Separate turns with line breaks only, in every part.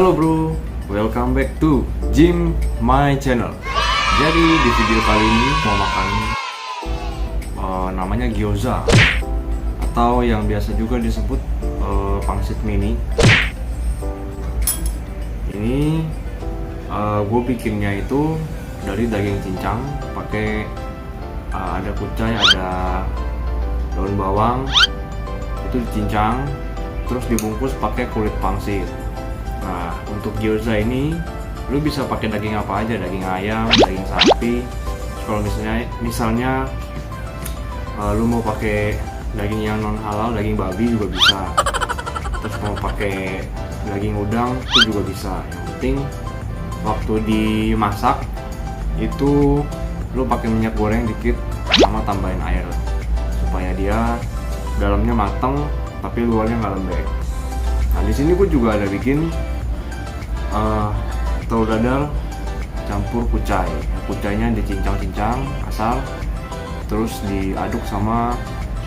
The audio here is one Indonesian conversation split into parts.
Halo bro, welcome back to Jim My Channel. Jadi di video kali ini mau makan namanya gyoza atau yang biasa juga disebut pangsit mini. Ini gue bikinnya itu dari daging cincang, pakai ada kucai, ada daun bawang, itu dicincang, terus dibungkus pakai kulit pangsit. Nah, untuk gyoza ini lu bisa pakai daging apa aja, daging ayam, daging sapi. Kalau misalnya lu mau pakai daging yang non halal, daging babi juga bisa. Terus mau pakai daging udang itu juga bisa. Yang penting waktu dimasak itu lu pakai minyak goreng dikit sama tambahin air supaya dia dalamnya matang tapi luarnya nggak lembek. Nah, di sini gue juga ada bikin telur dadar campur kucai. Kucainya dicincang-cincang asal, terus diaduk sama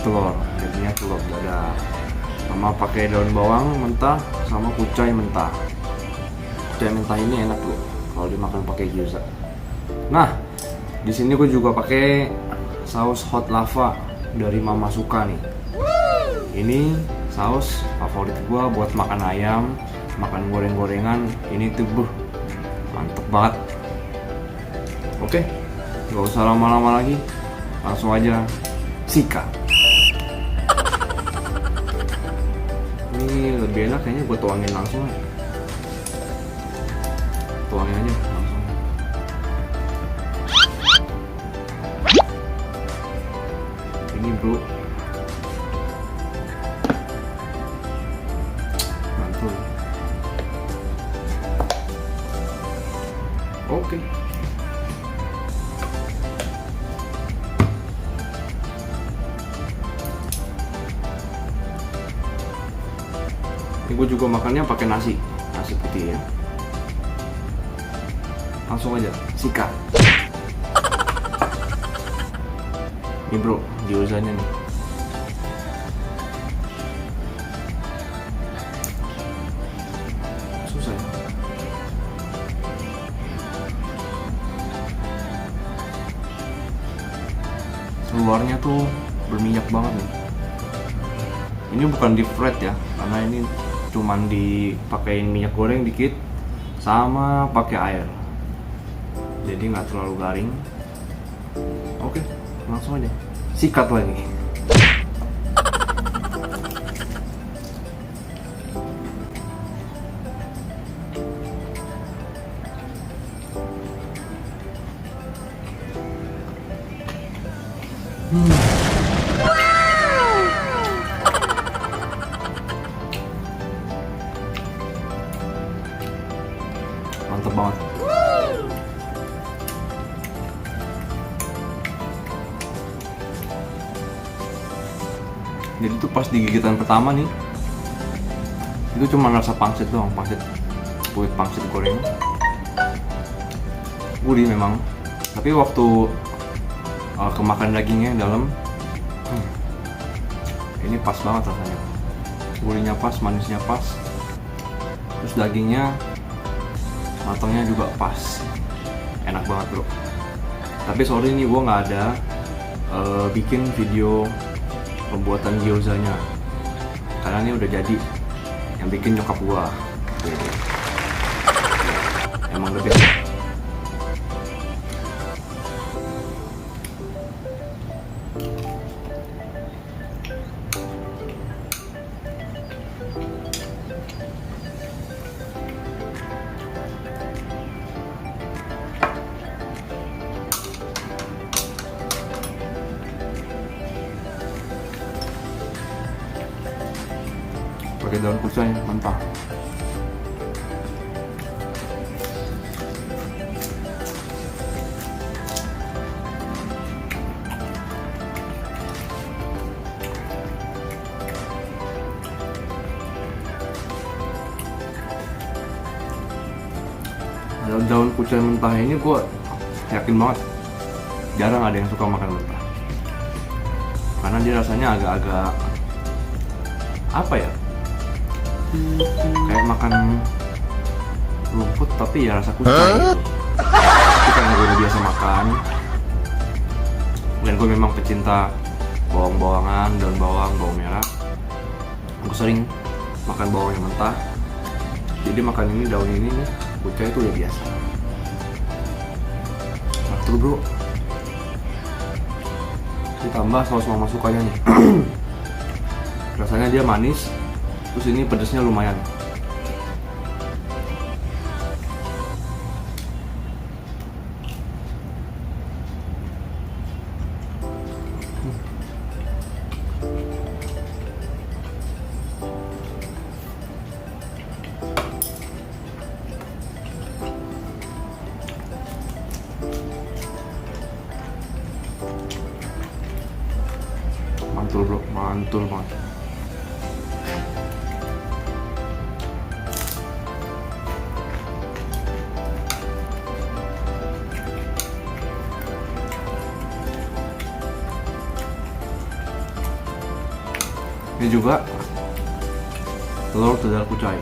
telur, jadinya telur dadar. Sama pakai daun bawang mentah sama kucai mentah. Kucai mentah ini enak loh kalau dimakan pakai gyoza. Nah, di sini gue juga pakai saus hot lava dari Mama Suka nih. Ini saus favorit gue buat makan ayam, makan goreng-gorengan. Ini tuh mantep banget. Oke, gak usah lama-lama lagi, langsung aja sikat. Ini lebih enak kayaknya gue tuangin langsung aja. Tuangin aja langsung. Ini bro, mantul. Oke. Ini gue juga makannya pakai nasi putih ya. Langsung aja sikat. Ini bro, gyozanya nih. Susah ya. Luarnya tuh berminyak banget nih. Ini bukan deep fried ya, karena ini cuman dipakein minyak goreng dikit sama pakai air, jadi nggak terlalu garing. Oke, langsung aja sikat lagi. Mantep banget. Jadi tuh pas digigitan pertama nih, itu cuma rasa pangsit doang, kulit pangsit goreng. Gurih memang, tapi waktu kemakan dagingnya yang dalam, ini pas banget rasanya. Gurihnya pas, manisnya pas, terus dagingnya matangnya juga pas, enak banget bro. Tapi sorry nih, gue nggak ada bikin video pembuatan gyozanya karena ini udah jadi, yang bikin nyokap gue. Emang the best. Pakai daun kucai mentah. Daun kucai mentah ini gue yakin banget jarang ada yang suka makan mentah, karena dia rasanya agak-agak apa ya, kayak makan rumput tapi ya rasa kucai gitu. Tapi karena gue udah biasa makan dan gue memang pecinta bawang-bawangan, daun bawang, bawang merah, aku sering makan bawang yang mentah. Jadi makan ini, daun ini nih, kucai itu udah biasa. Mantul bro. Ditambah saus mama sukanya nih. Rasanya dia manis, terus ini pedasnya lumayan. Mantul bro, mantul banget. Ini juga telur dadar kucai.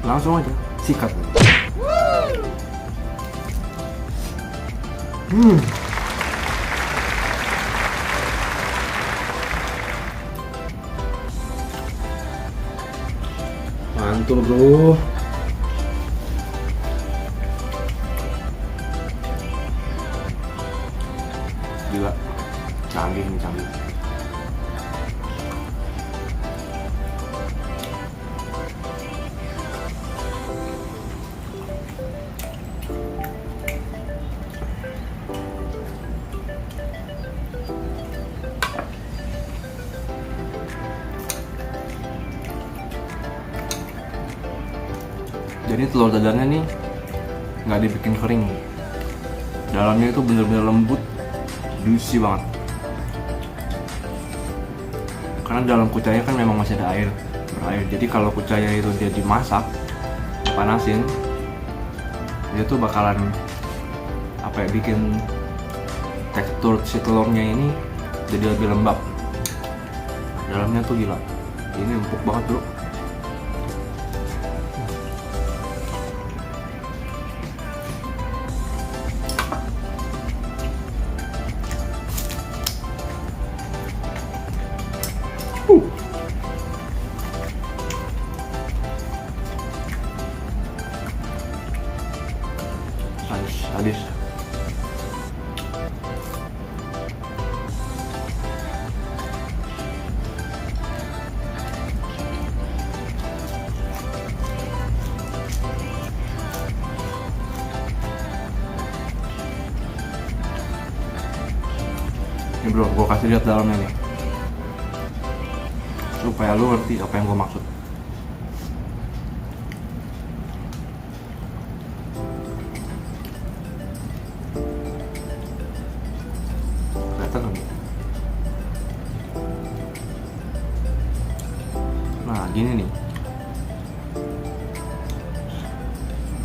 Langsung aja sikat. Mantul bro. Gila, canggih nih, canggih. Jadi telur dadarnya nih nggak dibikin kering, dalamnya itu bener-bener lembut, juicy banget. Karena dalam kucainya kan memang masih ada air, berair. Jadi kalau kucainya itu dia dimasak, panasin, dia tuh bakalan apa ya, bikin tekstur si telurnya ini jadi lebih lembab. Dalamnya tuh gila, ini empuk banget bro. Sadis. Ini bro, gue kasih lihat dalamnya nih, supaya lu ngerti apa yang gue maksud. Nah gini nih,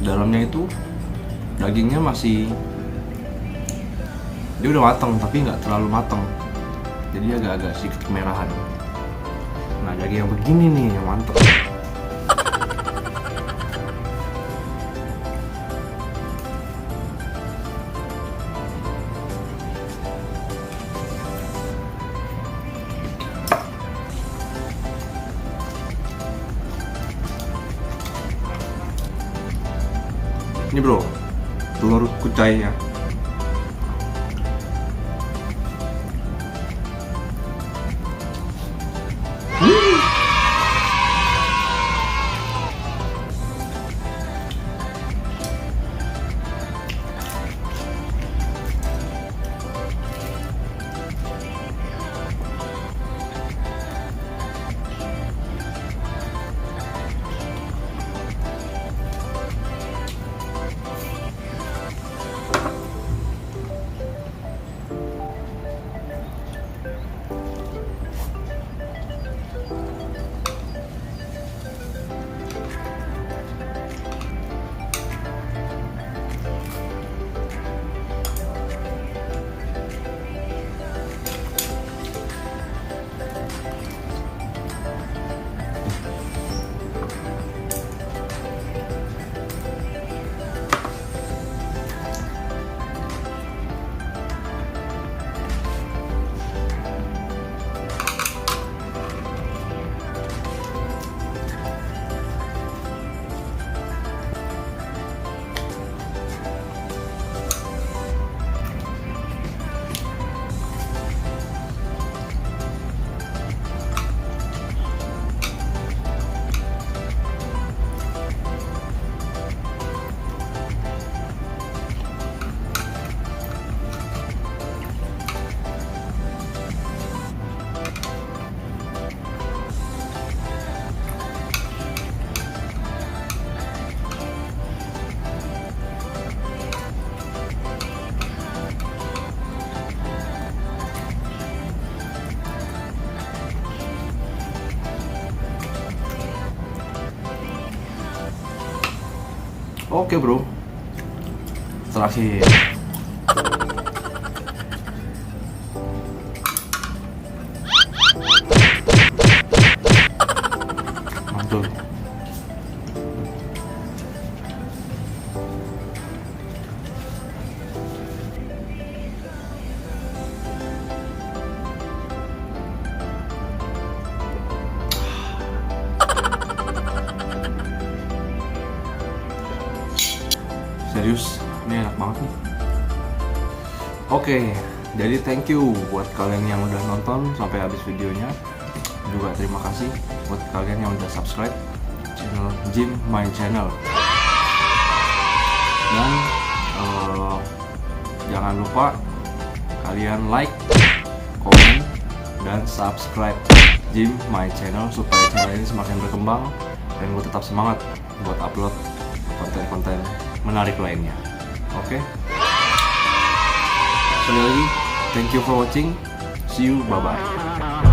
dalamnya itu dagingnya masih, dia udah matang tapi nggak terlalu matang, jadi agak-agak sedikit kemerahan. Nah daging yang begini nih yang mantep. Ini bro, telur kucainya. Oke bro, terakhir mantul. Serius, ini enak banget nih. Oke, jadi thank you buat kalian yang udah nonton sampai habis videonya. Juga terima kasih buat kalian yang udah subscribe channel Jim My Channel. Dan jangan lupa kalian like, komen, dan subscribe Jim My Channel supaya channel ini semakin berkembang dan gue tetap semangat buat upload konten-konten menarik lainnya. Oke. Sekali lagi, thank you for watching. See you, bye bye.